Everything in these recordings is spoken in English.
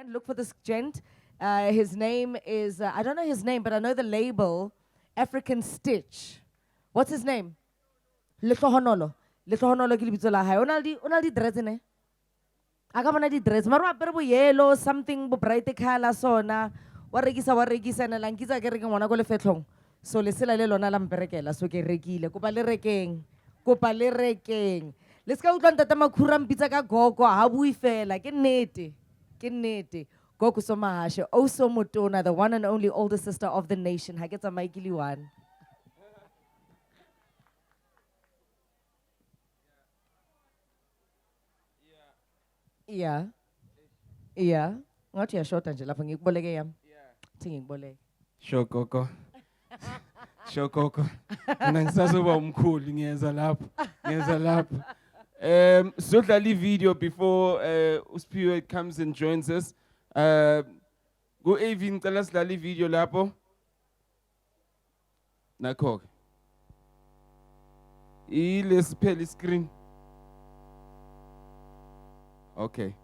and look for this gent. His name is, I don't know his name, but I know the label, African Stitch. What's his name? Litlohonolo. Litlohonolo ke lebitso la hae. O na le di-dreads ne? A ka bona di-dreads. Mara o apere bo yellow, something bo bright color sona. Wa rekisa na lang kitsa ke re ke ngwana ko lefetlhong. So lesela le lona la mperekela so ke rekile. Kopa le rekeng. Kopa le rekeng. Le ska utlwa ntate Makhura mpitsa ka gogo ha bui fela ke nnete. Ke nnete. Gogo Somahashe, Oso Motona, the one and only older sister of the nation. Ha ke tsamaye ke le one. Yeah. Yeah. Ngathi yashota nje lapha ngikuboleke yami. Thi ngikuboleke. Shokoko. Shokoko. Mina ngisazoba umkhulu ngiyeza lapho. Ngiyeza lapho. Sizodlala video before Sipho comes and joins us. Go AV ngicela sidlala video lapho. Nakho. Ile siphela screen. Okay.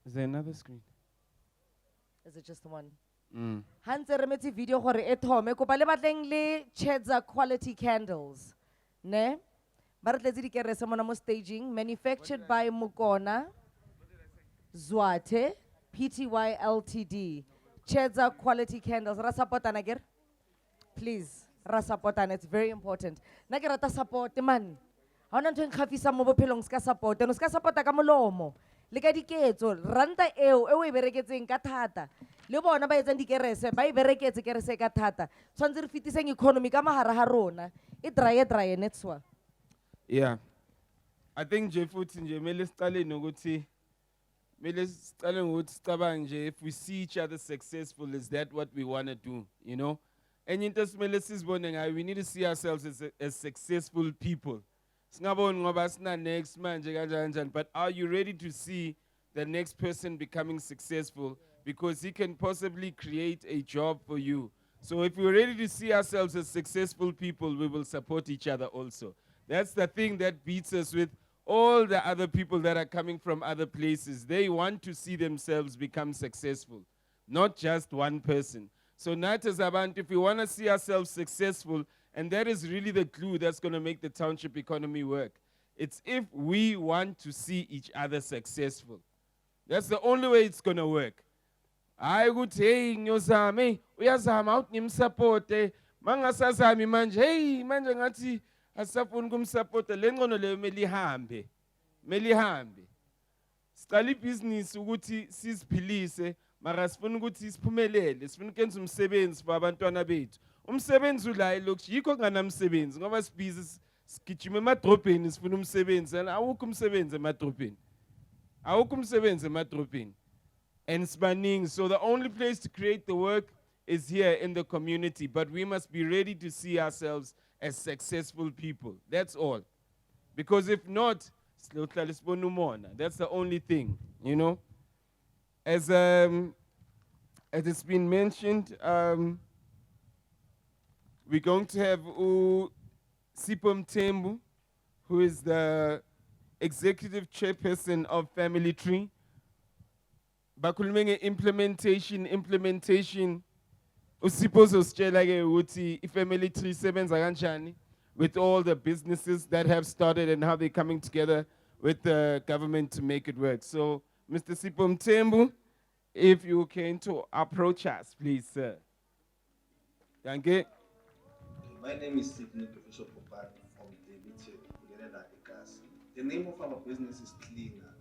Is there another screen? Is it just one? Hanse remeti video gore e thome kopa le batleng le Chedza quality candles. Ne? Ba re tletse dikerese mona mo staging, manufactured by Mukona Zwate Pty Ltd. Chedza quality candles. Ra supportana ger? Please, ra supportana, it's very important. Na ke rata support man. Ha ona ntho e nkgafisa mo bophelong ska support. No ska supporta ka molomo. Le ka diketso, ranta eo e bereketseng ka thata. Le bona ba etsang dikerese, ba e bereketse kerese ka thata. Tshwantse re fitiseng economy ka mahara ha rona. E dry netswa. Yeah. I think nje futhi nje mele siqale nokuthi mele siqale ngokuthi sicabanga nje if we see each other successful, is that what we want to do, you know? Enye into esimele sizibone ngayo, we need to see ourselves as successful people. Singaboni ngoba sina next manje kanjani, but are you ready to see the next person becoming successful because he can possibly create a job for you? So if we're ready to see ourselves as successful people, we will support each other also. That's the thing that beats us with all the other people that are coming from other places. They want to see themselves become successful, not just one person. So not as abantu, if we want to see ourselves successful, and that is really the glue that's going to make the township economy work. It's if we want to see each other successful. That's the only way it's going to work. I would say, ngiyozama, uyazama out ngimsupport, mangasazami manje, hey manje ngathi asafuna kumsupport, le ngcono le melihambe. Melihambe. Siqala ibhizinisi ukuthi siziphilise, mara sifuna ukuthi siphumelele, sifuna ukwenza umsebenzi for abantwana bethu. Umsebenzi ula elokhu yikho nganamsebenzi ngoba sibhizi sigijima emadrobheni sifuna umsebenzi awukho umsebenzi emadrobheni. Awukho umsebenzi emadrobheni. And sibaningi, so the only place to create the work is here in the community, but we must be ready to see ourselves as successful people. That's all. Because if not, that's the only thing, you know. As it's been mentioned, we're going to have Sipho Mthembu, who is the executive chairperson of Family Tree. Bakhulume implementation. Usipho uzositshela ke ukuthi iFamily Tree isebenza kanjani with all the businesses that have started and how they're coming together with the government to make it work. So, Mr. Sipho Mthembu, if you can to approach us, please, sir. Thank you. My name is Sipho Bishop from the name of our business is Cleaner.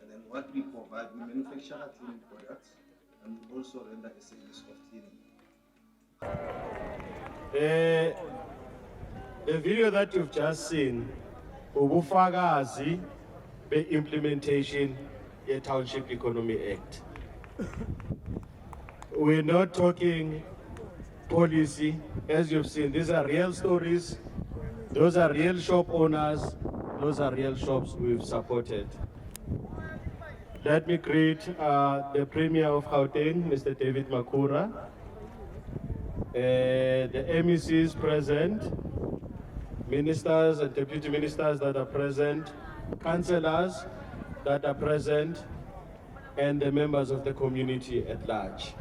And then what we provide, we manufacture cleaning products and we also render a service of cleaning. The video that you've just seen, ubufakazi be-implementation the Township Economy Act. We're not talking policy. As you've seen, these are real stories. Those are real shop owners. Those are real shops we've supported. Let me greet the Premier of Gauteng, Mr. David Makhura, the MECs present, ministers and deputy ministers that are present, councillors that are present, and the members of the community at large.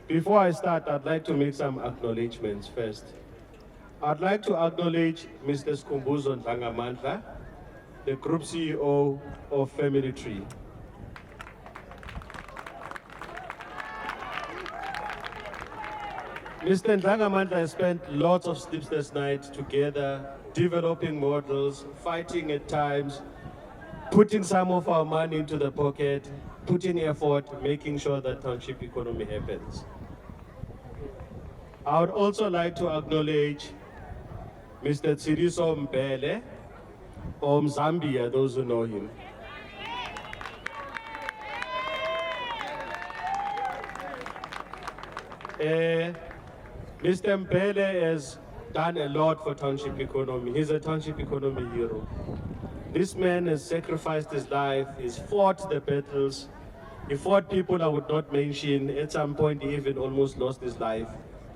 Before I start, I'd like to make some acknowledgements first. I'd like to acknowledge Mr. Skumbuzo Ndlangamandla, the Group CEO of Family Tree. Mr. Ndlangamandla has spent lots of sleepless nights together, developing models, fighting at times, putting some of our money into the pocket, putting effort, making sure that township economy happens. I would also like to acknowledge Mr. Tsiriso Mbele from Zambia, those who know him. Mr. Mbele has done a lot for township economy. He's a township economy hero. This man has sacrificed his life, he's fought the battles, he fought people I would not mention. At some point, he even almost lost his life,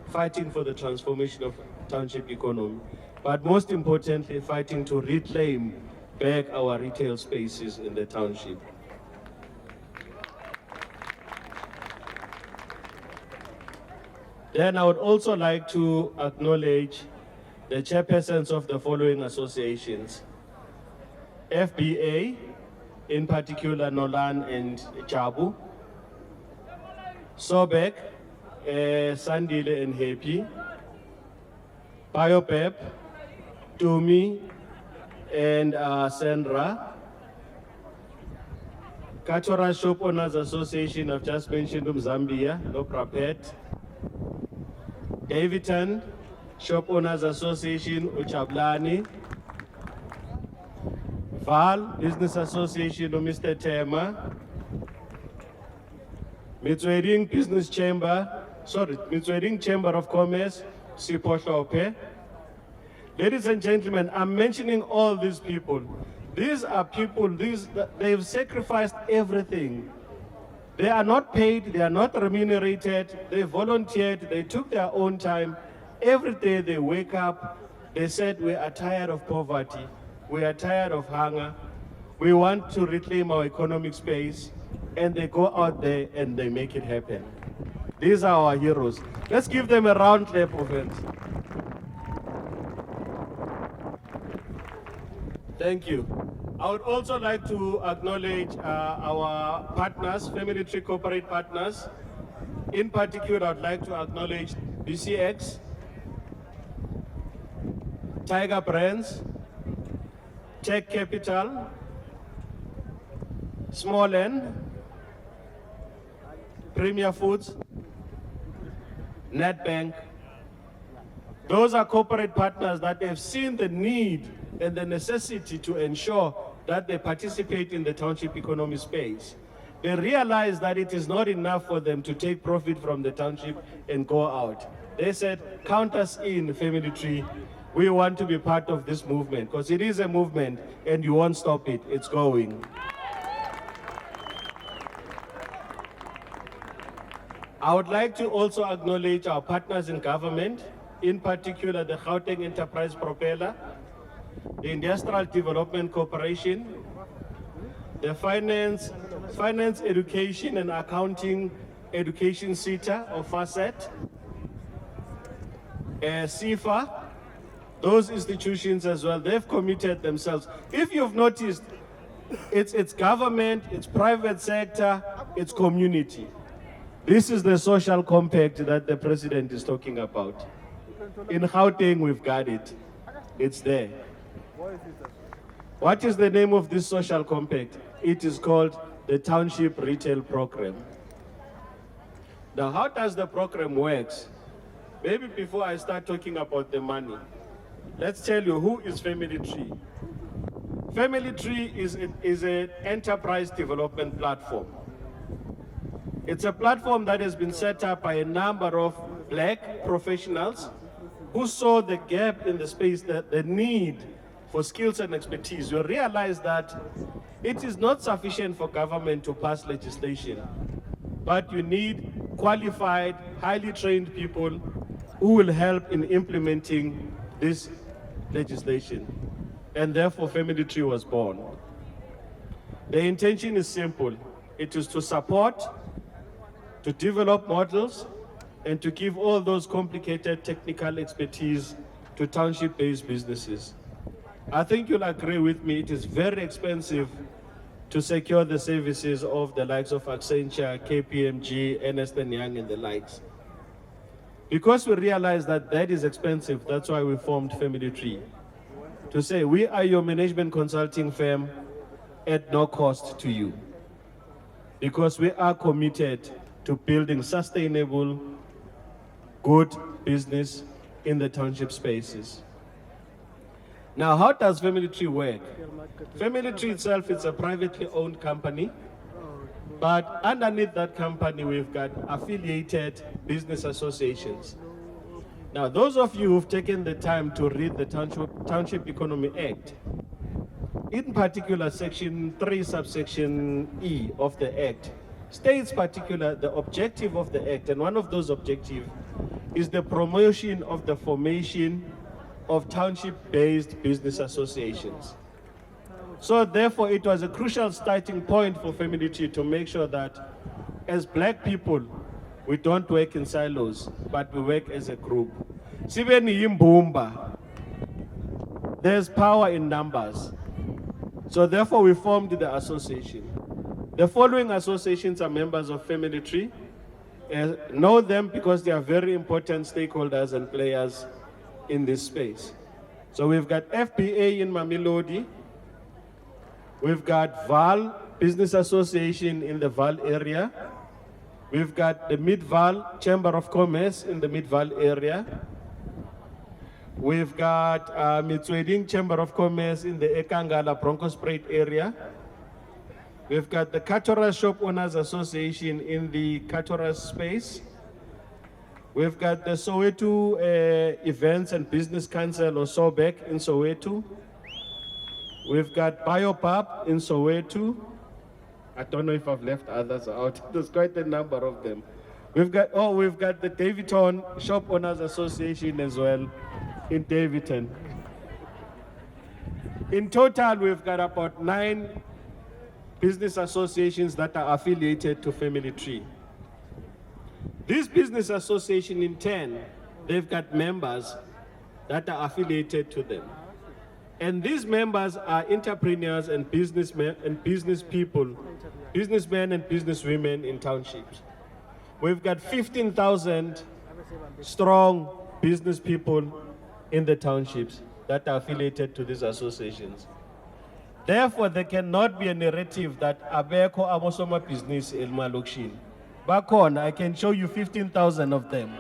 fighting for the transformation of township economy. But most importantly, fighting to reclaim back our retail spaces in the township. Then I would also like to acknowledge the chairpersons of the following associations. FBA, in particular Nolan and Chabu. Sobek, Sandile and Happy. Biopep, Tumi and Sandra. Cultural Shop Owners Association, I've just mentioned Zambia, no Prapet. Davidson Shop Owners Association, Uchablani. Val Business Association, Mr. Tema. Mitsweding Business Chamber, Mitsweding Chamber of Commerce, Sipho. Ladies and gentlemen, I'm mentioning all these people. These are people, they've sacrificed everything. They are not paid, they are not remunerated, they volunteered, they took their own time. Every day they wake up, they said, we are tired of poverty, we are tired of hunger, we want to reclaim our economic space, and they go out there and they make it happen. These are our heroes. Let's give them a round clap of hands. Thank you. I would also like to acknowledge our partners, Family Tree Corporate Partners. In particular, I'd like to acknowledge BCX, Tiger Brands, Tech Capital, Small N, Premier Foods, NetBank. Those are corporate partners that have seen the need and the necessity to ensure that they participate in the township economy space. They realize that it is not enough for them to take profit from the township and go out. They said, count us in, Family Tree. We want to be part of this movement, because it is a movement and you won't stop it, it's going. I would like to also acknowledge our partners in government, in particular the Gauteng Enterprise Propeller, the Industrial Development Corporation, the Finance Education and Accounting Education Center or FACET, Sipho, those institutions as well, they've committed themselves. If you've noticed, it's government, it's private sector, it's community. This is the social compact that the president is talking about. In Gauteng, we've got it. It's there. What is the name of this social compact? It is called the Township Retail Program. Now, how does the program work? Maybe before I start talking about the money, let's tell you who is Family Tree. Family Tree is an enterprise development platform. It's a platform that has been set up by a number of black professionals who saw the gap in the space, the need for skills and expertise. You realize that it is not sufficient for government to pass legislation, but you need qualified, highly trained people who will help in implementing this legislation. And therefore, Family Tree was born. The intention is simple. It is to support, to develop models, and to give all those complicated technical expertise to township-based businesses. I think you'll agree with me, it is very expensive to secure the services of the likes of Accenture, KPMG, Ernst & Young, and the likes. Because we realized that that is expensive, that's why we formed Family Tree. To say, we are your management consulting firm at no cost to you. Because we are committed to building sustainable, good business in the township spaces. Now, how does Family Tree work? Family Tree itself is a privately owned company, but underneath that company, we've got affiliated business associations. Now, those of you who've taken the time to read the Township Economy Act, in particular, Section 3, subsection E of the Act, states particular the objective of the Act, and one of those objectives is the promotion of the formation of township-based business associations. So therefore, it was a crucial starting point for Family Tree to make sure that as black people, we don't work in silos, but we work as a group. Sibeni yimbumba. There's power in numbers. So therefore, we formed the association. The following associations are members of Family Tree. Know them because they are very important stakeholders and players in this space. So we've got FBA in Mamelodi. We've got VAL, Business Association in the VAL area. We've got the Mid-Val Chamber of Commerce in the Mid-Val area. We've got Mitsweding Chamber of Commerce in the Ekangala Bronco-Spruit area. We've got the Katoras Shop Owners Association in the Katoras space. We've got the Soweto Events and Business Council, or SOBEC, in Soweto. We've got Biopub in Soweto. I don't know if I've left others out. There's quite a number of them. We've got the Davidton Shop Owners Association as well in Davidton. In total, we've got about 9 business associations that are affiliated to Family Tree. This business association in turn, they've got members that are affiliated to them. And these members are entrepreneurs and businessmen and business people, businessmen and businesswomen in townships. We've got 15,000 strong business people in the townships that are affiliated to these associations. Therefore, there cannot be a narrative that abeko amosoma business in Malokshin. Back on, I can show you 15,000 of them.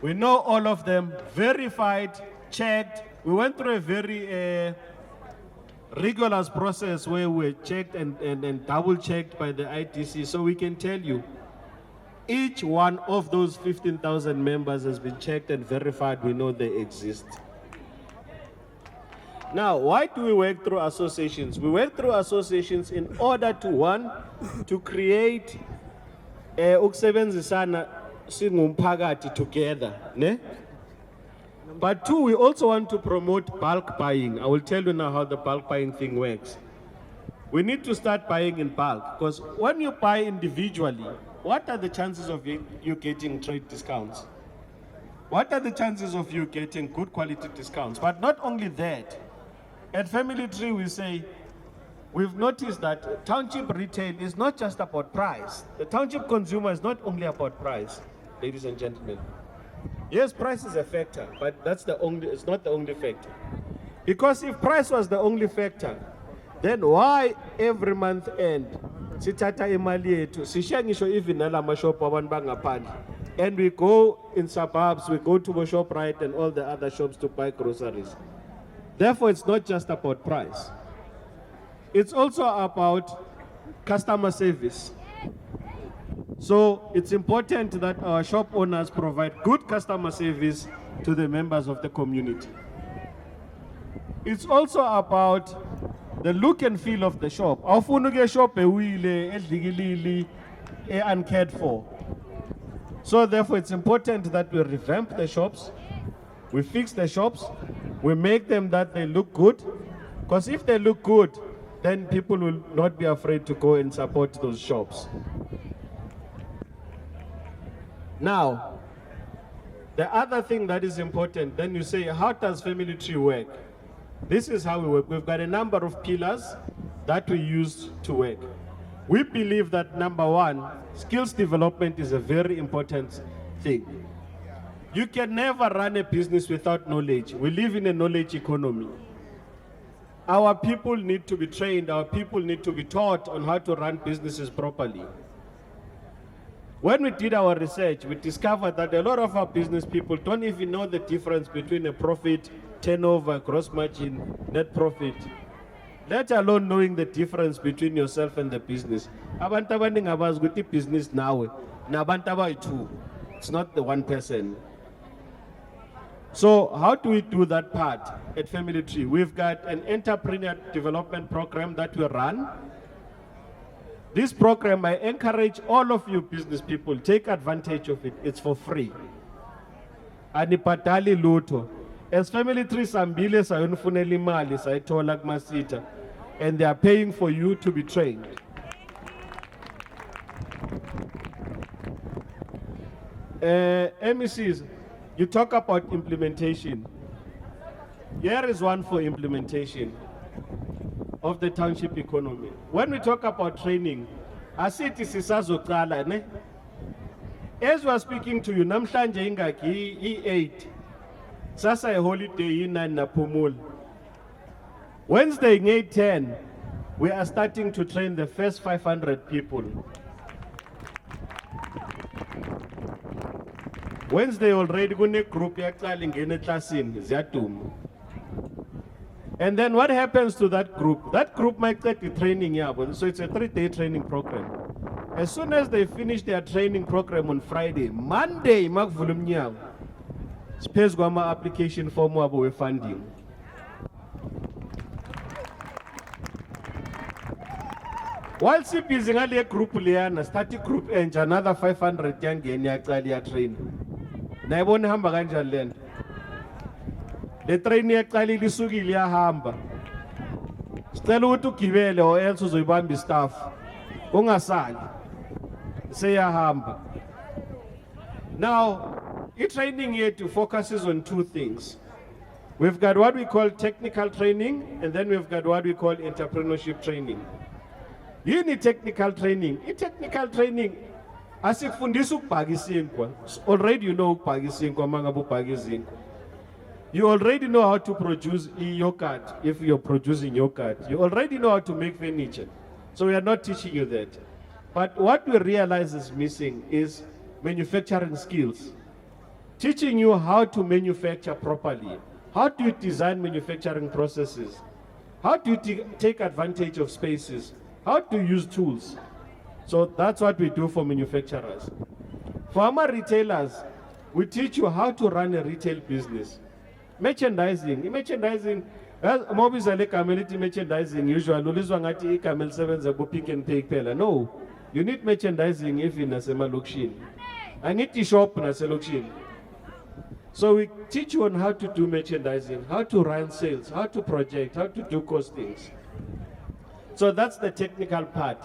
We know all of them, verified, checked. We went through a very rigorous process where we were checked and double checked by the ITC, so we can tell you each one of those 15,000 members has been checked and verified. We know they exist. Now, why do we work through associations? We work through associations in order to, one, to create ukusebenzisana singumphakathi together, ne? But two, we also want to promote bulk buying. I will tell you now how the bulk buying thing works. We need to start buying in bulk, because when you buy individually, what are the chances of you getting trade discounts? What are the chances of you getting good quality discounts? But not only that, at Family Tree we say, we've noticed that township retail is not just about price. The township consumer is not only about price, ladies and gentlemen. Yes, price is a factor, but it's not the only factor. Because if price was the only factor, then why every month end, sithatha imali yethu, sishiya ngisho even nala mashop abantu bangaphandle, and we go in suburbs, we go to ShopRite and all the other shops to buy groceries. Therefore, it's not just about price. It's also about customer service. So it's important that our shop owners provide good customer service to the members of the community. It's also about the look and feel of the shop. Awufuna shop ewile, edlikilili, uncared for. So therefore, it's important that we revamp the shops, we fix the shops, we make them that they look good. Because if they look good, then people will not be afraid to go and support those shops. Now, the other thing that is important, then you say, how does Family Tree work? This is how we work. We've got a number of pillars that we use to work. We believe that number one, skills development is a very important thing. You can never run a business without knowledge. We live in a knowledge economy. Our people need to be trained, our people need to be taught on how to run businesses properly. When we did our research, we discovered that a lot of our business people don't even know the difference between a profit, turnover, gross margin, net profit, let alone knowing the difference between yourself and the business. Abantu abaningi abazi ukuthi business nawe, nabantu abayi-2. It's not the one person. So how do we do that part at Family Tree? We've got an entrepreneur development program that we run. This program, I encourage all of you business people, take advantage of it. It's for free. Anibhadali lutho. As Family Tree sambile sayonifunela imali sayithola kumasitha, and they are paying for you to be trained. MECs, you talk about implementation. Here is one for implementation of the township economy. When we talk about training, asithi sisazoqala ne. As we are speaking to you, namhlanje ingaki i-8. Sasa a holiday i-9 naphumula. Wednesday nge-10, we are starting to train the first 500 people. Wednesday already kune group yaqala ingene eklasini ziyaduma. And then what happens to that group? That group might get the training yabo. So it's a 3-day training program. As soon as they finish their training program on Friday, Monday makuvula umnyango. Space kwama application form wabo we funding. While busy ngale group liyana, start group enja another 500 yangeni yaqala ya train. Nayibona hamba kanjani lento? Le train yaqala lisukile yahamba. Sicela ukuthi ugibele or else uzoyibamba istaff. Ungasali. Seyahamba. Now, training here to focuses on two things. We've got what we call technical training, and then we've got what we call entrepreneurship training. You need technical training. Technical training, asikufundisa ukubhaka isinkwa. Already you know ukubhaka isinkwa mangabe ubhaka izinkwa. You already know how to produce yogurt if you're producing yogurt. You already know how to make furniture. So we are not teaching you that. But what we realize is missing is manufacturing skills. Teaching you how to manufacture properly. How do you design manufacturing processes? How do you take advantage of spaces? How to use tools? So that's what we do for manufacturers. For our retailers, we teach you how to run a retail business. Merchandising, merchandising usually Pick and Pay kuphela. No, you need merchandising even nasemalokishini. I need to shop naselokishini. So we teach you on how to do merchandising, how to run sales, how to project, how to do costings. So that's the technical part.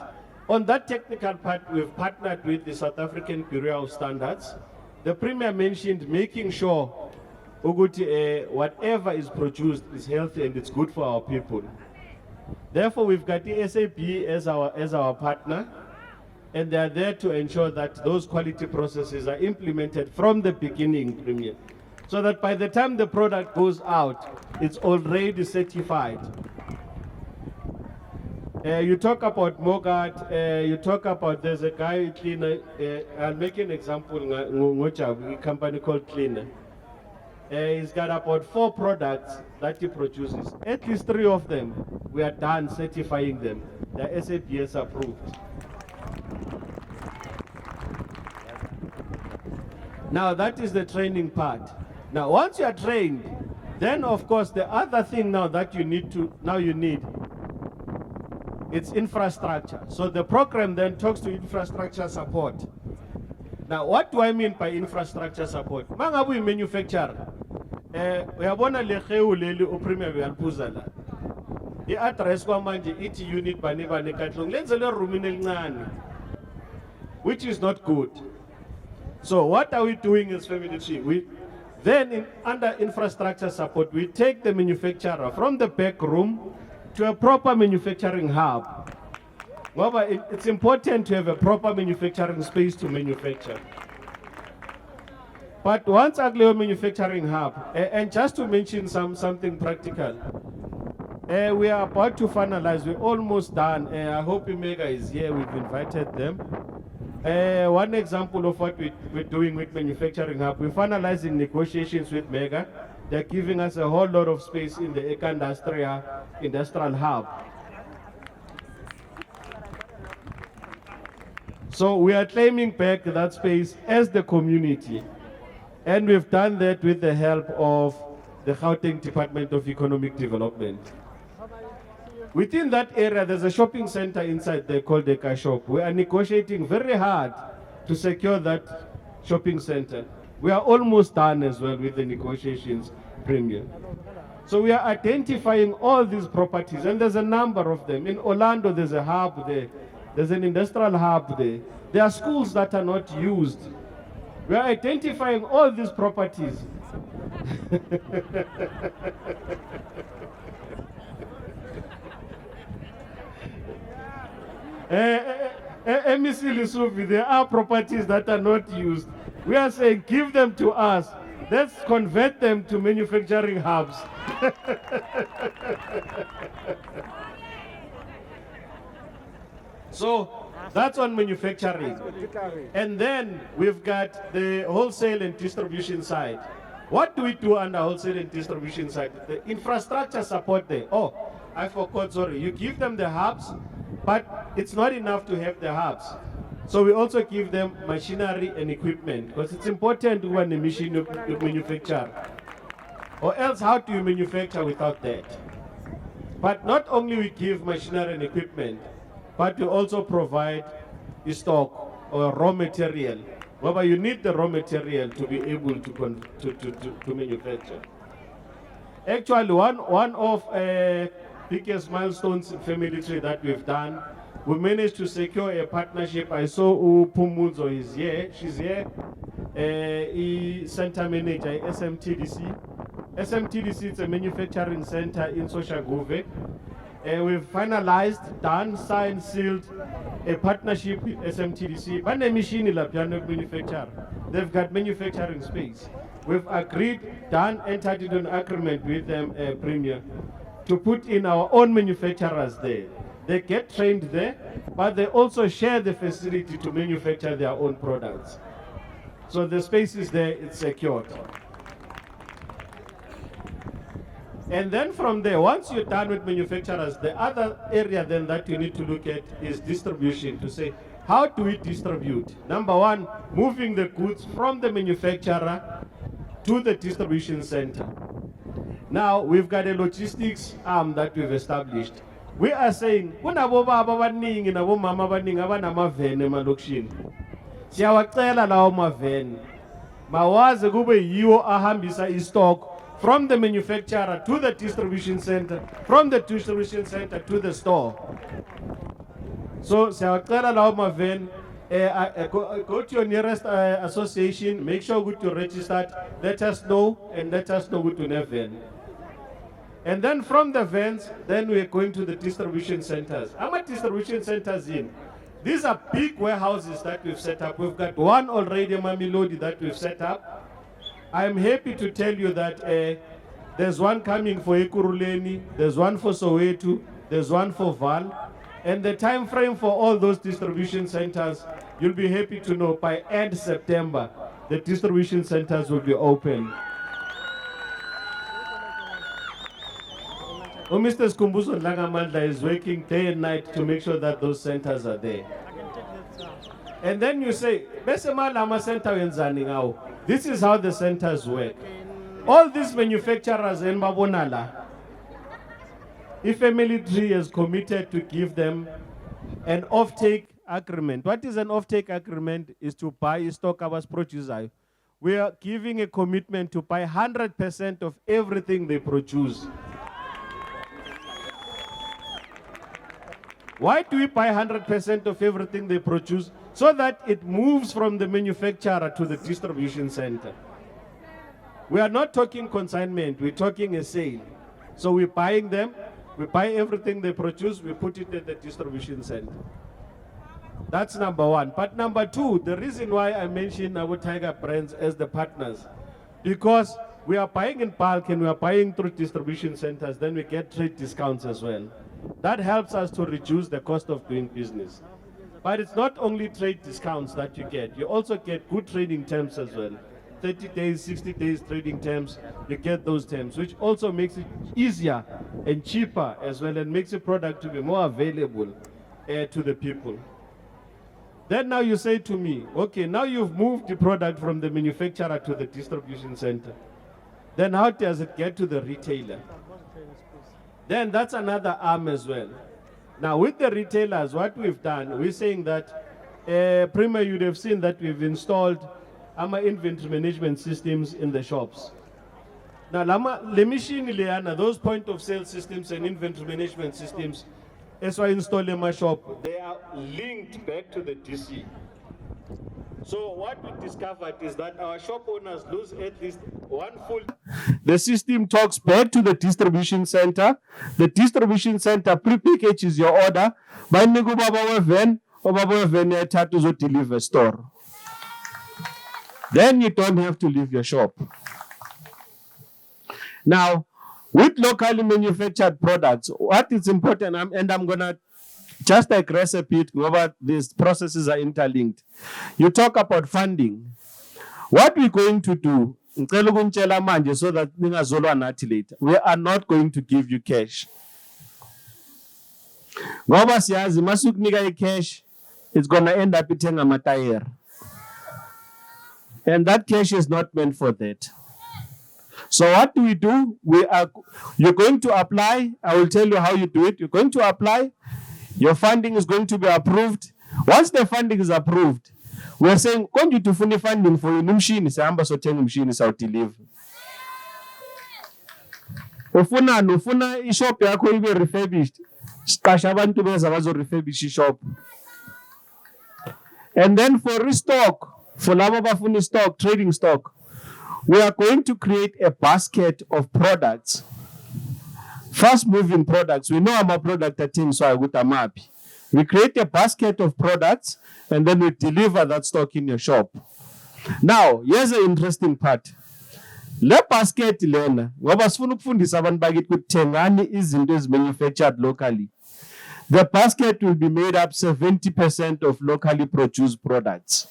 On that technical part, we've partnered with the South African Bureau of Standards. The Premier mentioned making sure whatever is produced is healthy and it's good for our people. Therefore, we've got the SAP as our partner, and they are there to ensure that those quality processes are implemented from the beginning, Premier, so that by the time the product goes out, it's already certified. You talk about Mogart, you talk about, there's a guy, Cleaner, I'll make an example, a company called Cleaner. He's got about 4 products that he produces. At least 3 of them, we are done certifying them. They're SAPS approved. Now that is the training part. Now once you are trained, then of course the other thing now that you need, it's infrastructure. So the program then talks to infrastructure support. Now what do I mean by infrastructure support? Mangabu manufacturer. Uyabona le kheu leli uPremier uyaliphuza la. I-address kwamanje ithi unit bani bani katlong lenzelwe roomini elincane, which is not good. So what are we doing as family tree? Then under infrastructure support, we take the manufacturer from the back room to a proper manufacturing hub. However, it's important to have a proper manufacturing space to manufacture. But once a manufacturing hub, and just to mention something practical, we are about to finalize, we're almost done. I hope Imega is here, we've invited them. One example of what we're doing with manufacturing hub, we're finalizing negotiations with Mega. They're giving us a whole lot of space in the industrial hub. So we are claiming back that space as the community. And we've done that with the help of the Gauteng Department of Economic Development. Within that area, there's a shopping center inside there called the Car Shop. We are negotiating very hard to secure that shopping center. We are almost done as well with the negotiations, Premier. So we are identifying all these properties, and there's a number of them. In Orlando, there's a hub there. There's an industrial hub there. There are schools that are not used. We are identifying all these properties. There are properties that are not used. We are saying give them to us. Let's convert them to manufacturing hubs. So that's on manufacturing. And then we've got the wholesale and distribution side. What do we do under wholesale and distribution side? The infrastructure support there. Oh, I forgot, sorry. You give them the hubs, but it's not enough to have the hubs. So we also give them machinery and equipment, because it's important when the machine you manufacture. Or else how do you manufacture without that? But not only we give machinery and equipment, but we also provide the stock or raw material. Whereby you need the raw material to be able to manufacture. Actually, one of biggest milestones in family tree that we've done, we managed to secure a partnership. I saw Pumuzo is here, she's here, center manager, SMTDC. SMTDC is a manufacturing center in Soshanguve. We've finalized, done, signed, sealed a partnership with SMTDC. But a machine manufacturer. They've got manufacturing space. We've agreed, done, entered into an agreement with them, Premier, to put in our own manufacturers there. They get trained there, but they also share the facility to manufacture their own products. So the space is there, it's secured. And then from there, once you're done with manufacturers, the other area then that you need to look at is distribution, to say, how do we distribute? Number one, moving the goods from the manufacturer to the distribution center. Now, we've got a logistics arm that we've established. We are saying, kunabo baba baningi nabo mama baningi abanamavene emalokishini. Siyawacela lawo mavene. Mawaze kube yiwo ahambisa istock from the manufacturer to the distribution center, from the distribution center to the store. So, siyawacela lawo mavene. Go to your nearest association, make sure you're registered, let us know, and let us know to have van. And then from the vans, then we're going to the distribution centers. How many distribution centers in? These are big warehouses that we've set up. We've got one already, Mamilodi, that we've set up. I'm happy to tell you that there's one coming for Ekuruleni, there's one for Soweto, there's one for Val. And the time frame for all those distribution centers, you'll be happy to know by end September, the distribution centers will be open. Mr. Skumbuso Langamandla is working day and night to make sure that those centers are there. And then you say, this is how the centers work. All these manufacturers in Babonala, if a military is committed to give them an offtake agreement. What is an offtake agreement? Is to buy stock of producer. We are giving a commitment to buy 100% of everything they produce. Why do we buy 100% of everything they produce? So that it moves from the manufacturer to the distribution center. We are not talking consignment, we're talking a sale. So we're buying them, we buy everything they produce, we put it at the distribution center. That's number one. But number two, the reason why I mentioned our Tiger brands as the partners, because we are buying in bulk and we are buying through distribution centers, then we get trade discounts as well. That helps us to reduce the cost of doing business. But it's not only trade discounts that you get, you also get good trading terms as well. 30 days, 60 days trading terms, you get those terms, which also makes it easier and cheaper as well, and makes the product to be more available to the people. Then now you say to me, okay, now you've moved the product from the manufacturer to the distribution center. Then how does it get to the retailer? Then that's another arm as well. Now with the retailers, what we've done, we're saying that, Prima, you'd have seen that we've installed our inventory management systems in the shops. Now, the machine, those point of sale systems and inventory management systems, as I install in my shop, they are linked back to the DC. So what we discovered is that our shop owners lose at least one full. The system talks back to the distribution center. The distribution center pre-packages your order. By van to deliver store. Then you don't have to leave your shop. Now, with locally manufactured products, what is important, and I'm gonna just digress a bit, over these processes are interlinked. You talk about funding. What we're going to do, so that later, we are not going to give you cash. Cash, it's gonna end up eating a matayar. And that cash is not meant for that. So what do? You're going to apply. I will tell you how you do it. You're going to apply. Your funding is going to be approved. Once the funding is approved, we're saying, "Can you do funding for your machine? It's so 10 machines out to live." Ufuna shop yako ibe refurbished. Qasha abantu beza bazo refurbish shop. And then for restock, for labo bafuna stock, trading stock, we are going to create a basket of products. Fast moving products. We know our product at team, so I would amapi. We create a basket of products and then we deliver that stock in your shop. Now, here's the interesting part. Le basket lena, ngoba sifuna ukufundisa abantu bakithi kuthengani izinto ezimanufactured locally. The basket will be made up 70% of locally produced products.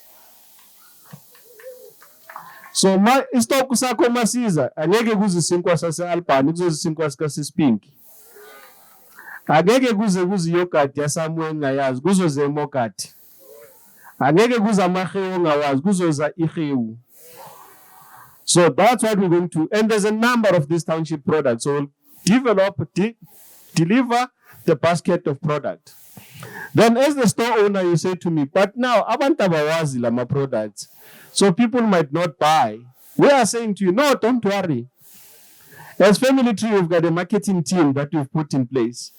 So istock sakho masiza angeke kuzisinkwa sase Albany kuzosinkwa sika Sispinki. Angeke kuze yogurt yasamwe engayazi kuzoze emokati. Angeke kuze amahewu ngawazi kuzoza ihewu. So that's what we're going to, and there's a number of these township products. So we'll develop, deliver the basket of product. Then as the store owner, you say to me, but now abantu abawazi lama products. So people might not buy. We are saying to you, no, don't worry. As Family Tree, we've got a marketing team that we've put in place.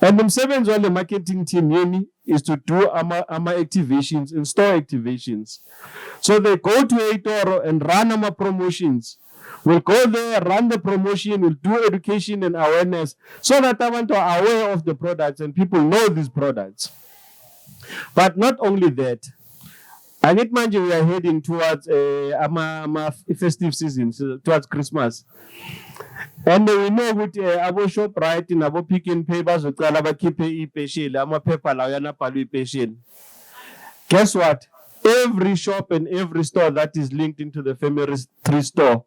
And the marketing team is to do our activations and store activations. So they go to Eitoro and run our promotions. We'll go there, run the promotion, we'll do education and awareness so that abantu are aware of the products and people know these products. But not only that, I need mind you, we are heading towards festive season, so towards Christmas. And we know with our shop right in our picking papers, we call our keep e-special, our paper, our palu special. Guess what? Every shop and every store that is linked into the Family Tree store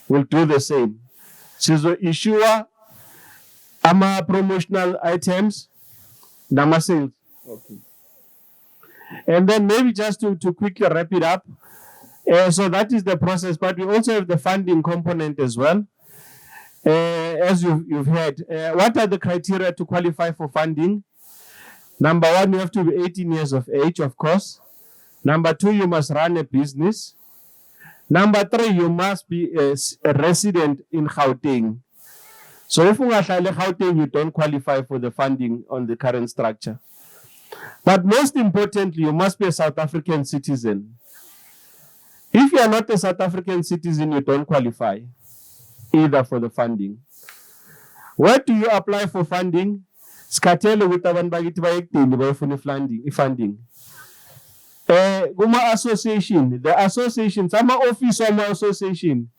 will do the same. So issue our promotional items, nama sales. Okay. And then maybe just to quickly wrap it up. So that is the process, but we also have the funding component as well. As you've heard, what are the criteria to qualify for funding? Number one, you have to be 18 years of age, of course. Number two, you must run a business. Number three, you must be a resident in Gauteng. So if ungahlali Gauteng, you don't qualify for the funding on the current structure. But most importantly, you must be a South African citizen. If you are not a South African citizen, you don't qualify either for the funding. Where do you apply for funding? Skatele with funding. Guma association, the association, some office or association,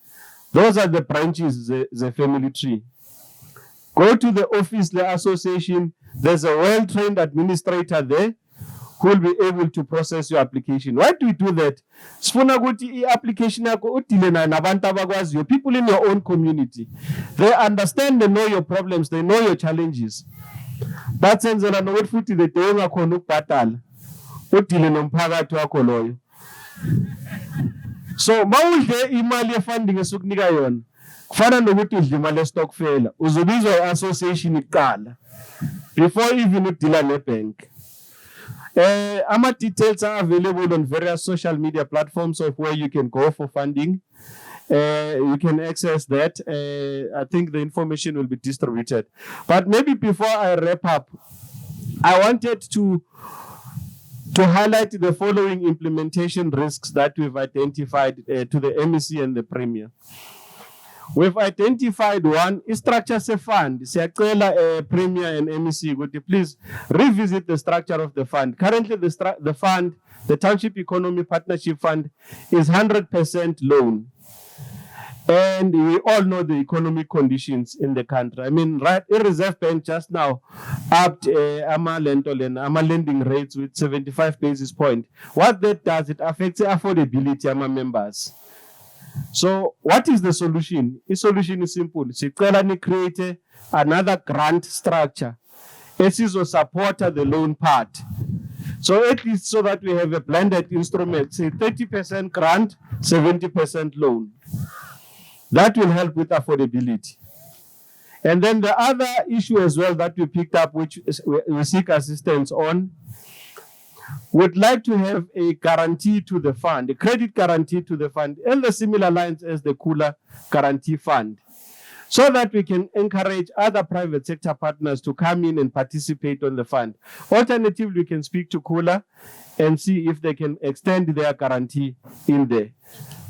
those are the branches, the family tree. Go to the office, the association, there's a well-trained administrator there who will be able to process your application. Why do we do that? Application people in your own community. They understand, they know your problems, they know your challenges. But since they know what food they do, so mawudle imali funding esukunika yona kufana nokuthi udle imali estock fair uzobizwa association iqala before even udila nebank. Details are available on various social media platforms of where you can go for funding. You can access that. I think the information will be distributed. But maybe before I wrap up, I wanted to highlight the following implementation risks that we've identified to the MEC and the Premier. We've identified one, structures a fund. Premier and MEC, would you please revisit the structure of the fund? Currently, the fund, the Township Economy Partnership Fund, is 100% loan. And we all know the economic conditions in the country. I mean, right, the Reserve Bank just now upped lending rates with 75 basis points. What that does, it affects the affordability of our members. So what is the solution? The solution is simple. We create another grant structure. It is to support the loan part. So at least so that we have a blended instrument, say 30% grant, 70% loan. That will help with affordability. And then the other issue as well that we picked up, which we seek assistance on, would like to have a guarantee to the fund, a credit guarantee to the fund, and the similar lines as the Kula Guarantee Fund, so that we can encourage other private sector partners to come in and participate on the fund. Alternatively, we can speak to Kula and see if they can extend their guarantee in there.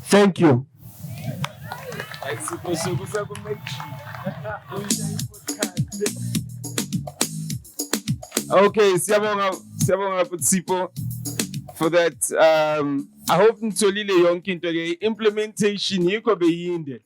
Thank you. Okay, siyabonga Sipho for that. I hope nitholile yonke into ke implementation yikho beyinde.